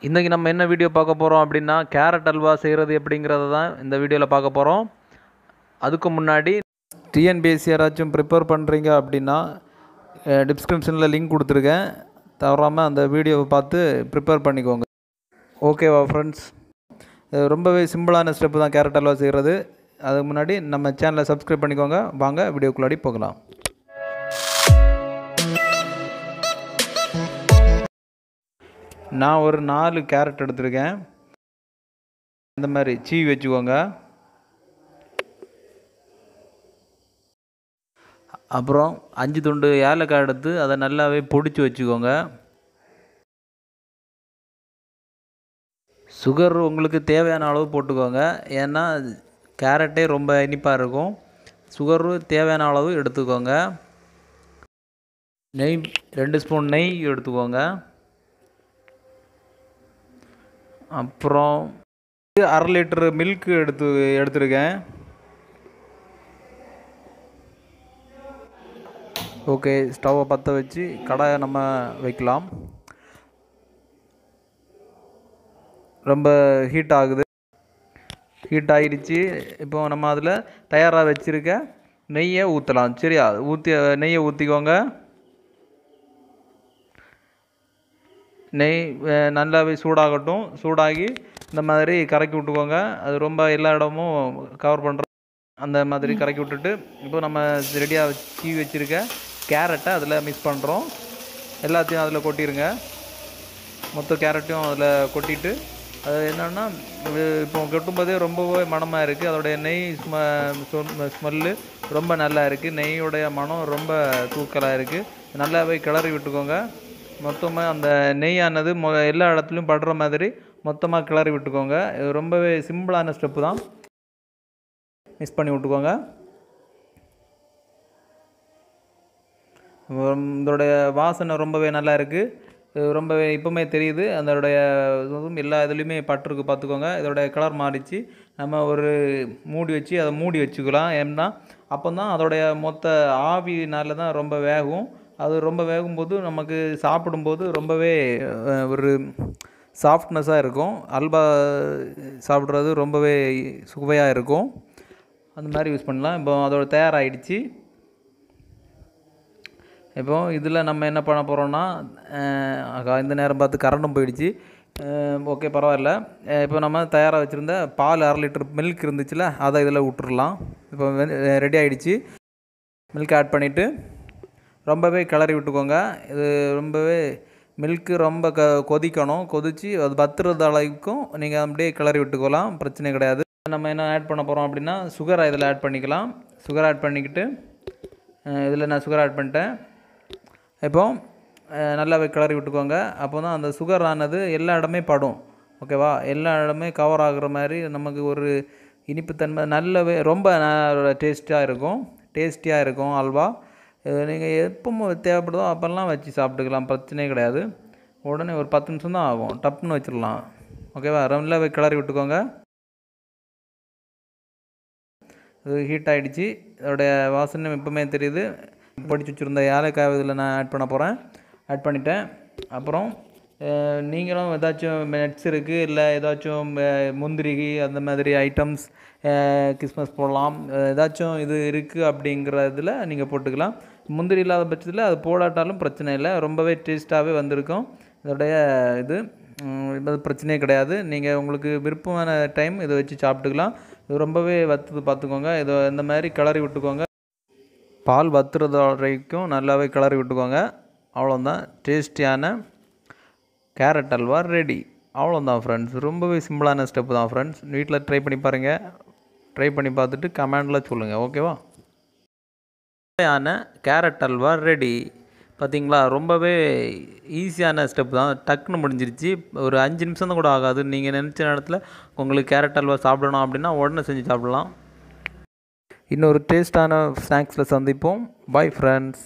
இன்றைக்கி நம்ம என்ன வீடியோ பார்க்க போகிறோம் அப்படின்னா கேரட் அல்வா செய்கிறது எப்படிங்கிறத தான் இந்த வீடியோவில் பார்க்க போகிறோம். அதுக்கு முன்னாடி டிஎன்பிஎஸ்சி யாராச்சும் ப்ரிப்பேர் பண்ணுறீங்க அப்படின்னா டிஸ்கிரிப்ஷனில் லிங்க் கொடுத்துருக்கேன், தவறாமல் அந்த வீடியோவை பார்த்து ப்ரிப்பேர் பண்ணிக்கோங்க. ஓகேவா ஃப்ரெண்ட்ஸ்? ரொம்பவே சிம்பிளான ஸ்டெப்பு தான் கேரட் அல்வா செய்கிறது. அதுக்கு முன்னாடி நம்ம சேனலை சப்ஸ்கிரைப் பண்ணிக்கோங்க. வாங்க வீடியோக்குள்ளாடி போகலாம். நான் ஒரு 4 கேரட் எடுத்துருக்கேன். இந்த மாதிரி சீவி வச்சுக்கோங்க. அப்புறம் 5 துண்டு ஏலக்காய் எடுத்து அதை நல்லாவே பொடிச்சு வச்சுக்கோங்க. சுகர் உங்களுக்கு தேவையான அளவு போட்டுக்கோங்க, ஏன்னா கேரட்டே ரொம்ப இனிப்பாக இருக்கும். சுகரு தேவையான அளவு எடுத்துக்கோங்க. நெய் 2 ஸ்பூன் நெய் எடுத்துக்கோங்க. அப்புறம் 1/2 லிட்டர் மில்க் எடுத்துருக்கேன். ஓகே, ஸ்டவ்வை பற்ற வச்சு கடாயை நம்ம வைக்கலாம். ரொம்ப ஹீட் ஆகுது. ஹீட் ஆகிடுச்சு. இப்போ நம்ம அதில் தயாராக வச்சுருக்க நெய்யை ஊற்றலாம். சரியா? நெய்யை ஊற்றிக்கோங்க. நெய் நல்லாவே சூடாகட்டும். சூடாகி இந்த மாதிரி கறக்கி விட்டுக்கோங்க. அது ரொம்ப எல்லா இடமும் கவர் பண்ணுற அந்த மாதிரி கறக்கி விட்டுட்டு, இப்போ நம்ம ரெடியாக சீவி வச்சுருக்க கேரட்டை அதில் மிக்ஸ் பண்ணுறோம். எல்லாத்தையும் அதில் கொட்டிடுங்க. மொத்த கேரட்டையும் அதில் கொட்டிட்டு, அது என்னென்னா இப்போ கொட்டும்போதே ரொம்பவே மணமாக இருக்குது. அதோடைய நெய் ஸ்மெல்லு ரொம்ப நல்லா இருக்குது. நெய்யோடைய மனம் ரொம்ப தூக்கலாக இருக்குது. நல்லாவே கிளறி விட்டுக்கோங்க. மொத்தமாக அந்த நெய்யானது எல்லா இடத்துலையும் படுற மாதிரி மொத்தமாக கிளறி விட்டுக்கோங்க. இது ரொம்பவே சிம்பிளான ஸ்டெப்பு தான். மிக்ஸ் பண்ணி விட்டுக்கோங்க. இதோடைய வாசனை ரொம்பவே நல்லா இருக்குது. ரொம்பவே இப்போவுமே தெரியுது. அதோடைய இதுவும் எல்லா இதுலேயுமே பட்டிருக்கு, பார்த்துக்கோங்க. இதோடைய கலர் மாறிச்சு. நம்ம ஒரு மூடி வச்சு அதை மூடி வச்சுக்கலாம். ஏன்னா அப்போ தான் அதோடைய மொத்த ஆவினால தான் ரொம்ப வேகும். அது ரொம்ப வேகும்போது நமக்கு சாப்பிடும்போது ரொம்பவே ஒரு சாஃப்ட்னஸாக இருக்கும். அல்வா சாப்பிட்றது ரொம்பவே சுவையாக இருக்கும். அந்த மாதிரி யூஸ் பண்ணலாம். இப்போ அதோட தயாராகிடுச்சு. இப்போ இதில் நம்ம என்ன பண்ண போகிறோன்னா, இந்த நேரம் பார்த்து கரண்டும் போயிடுச்சு. ஓகே, பரவாயில்ல. இப்போ நம்ம தயாராக வச்சுருந்த பால் 1/2 லிட்டர் மில்க் இருந்துச்சுல, அதை இதில் விட்டுறலாம். இப்போ ரெடி ஆகிடுச்சு. மில்க் ஆட் பண்ணிவிட்டு ரொம்பவே கிளறி விட்டுக்கோங்க. இது ரொம்பவே மில்க்கு ரொம்ப கொதிக்கணும். கொதித்து அது பத்துறது அளவுக்கும் நீங்கள் அப்படியே கிளறி விட்டுக்கலாம், பிரச்சனை கிடையாது. நம்ம என்ன ஆட் பண்ண போகிறோம் அப்படின்னா, சுகரை இதில் ஆட் பண்ணிக்கலாம். சுகர் ஆட் பண்ணிக்கிட்டு இதில் நான் சுகர் ஆட் பண்ணிட்டேன். இப்போ நல்லாவே கிளறி விட்டுக்கோங்க. அப்போ தான் அந்த சுகர் ஆனது எல்லா இடமே படும். ஓகேவா? எல்லா இடமே கவர் ஆகுற மாதிரி நமக்கு ஒரு இனிப்புத்தன்மை நல்லாவே ரொம்ப டேஸ்டியாக இருக்கும் அல்வா. நீங்கள் எப்போ தேவைப்படுதோ அப்போல்லாம் வச்சு சாப்பிட்டுக்கலாம், பிரச்சனையே கிடையாது. உடனே ஒரு 10 நிமிஷம் தான் ஆகும், டப்புன்னு வச்சிடலாம். ஓகேவா? நல்லாவே கிளறி விட்டுக்கோங்க. இது ஹீட் ஆகிடுச்சு. இதோடைய வாசனை இப்போவுமே தெரியுது. படித்து வச்சுருந்த ஏலக்காய் இதில் நான் ஆட் பண்ண போகிறேன். ஆட் பண்ணிட்டேன். அப்புறம் நீங்களும் ஏதாச்சும் நட்ஸ் இருக்குது, இல்லை ஏதாச்சும் முந்திரி அந்த மாதிரி ஐட்டம்ஸ், கிஸ்மஸ் போடலாம். ஏதாச்சும் இது இருக்குது அப்படிங்கிறதுல நீங்கள் போட்டுக்கலாம். முந்திரி இல்லாத பட்சத்தில் அது போடாட்டாலும் பிரச்சனை இல்லை. ரொம்பவே டேஸ்ட்டாகவே வந்திருக்கும். இதோடைய இது பிரச்சனையே கிடையாது. நீங்கள் உங்களுக்கு விருப்பமான டைம் இதை வச்சு சாப்பிட்டுக்கலாம். இது ரொம்பவே வத்துது, பார்த்துக்கோங்க. இதை இந்த மாதிரி கிளறி விட்டுக்கோங்க. பால் வத்துறது வரைக்கும் நல்லாவே கிளறி விட்டுக்கோங்க. அவ்வளோதான், டேஸ்டியான கேரட் அல்வா ரெடி. அவ்வளோதான் ஃப்ரெண்ட்ஸ். ரொம்பவே சிம்பிளான ஸ்டெப்பு தான் ஃப்ரெண்ட்ஸ். வீட்டில் ட்ரை பண்ணி பாருங்கள். ட்ரை பண்ணி பார்த்துட்டு கமெண்டில் சொல்லுங்கள். ஓகேவா? Carrot halwa ready. பார்த்தீங்களா? ரொம்பவே ஈஸியான ஸ்டெப் தான். டக்குன்னு முடிஞ்சிருச்சு. ஒரு 5 நிமிஷம் தான் கூட ஆகாது. நீங்கள் நினச்ச நேரத்தில் உங்களுக்கு கேரட் அல்வா சாப்பிடணும் அப்படின்னா உடனே செஞ்சு சாப்பிடலாம். இன்னொரு டேஸ்டான ஸ்நாக்ஸில் சந்திப்போம். Bye friends.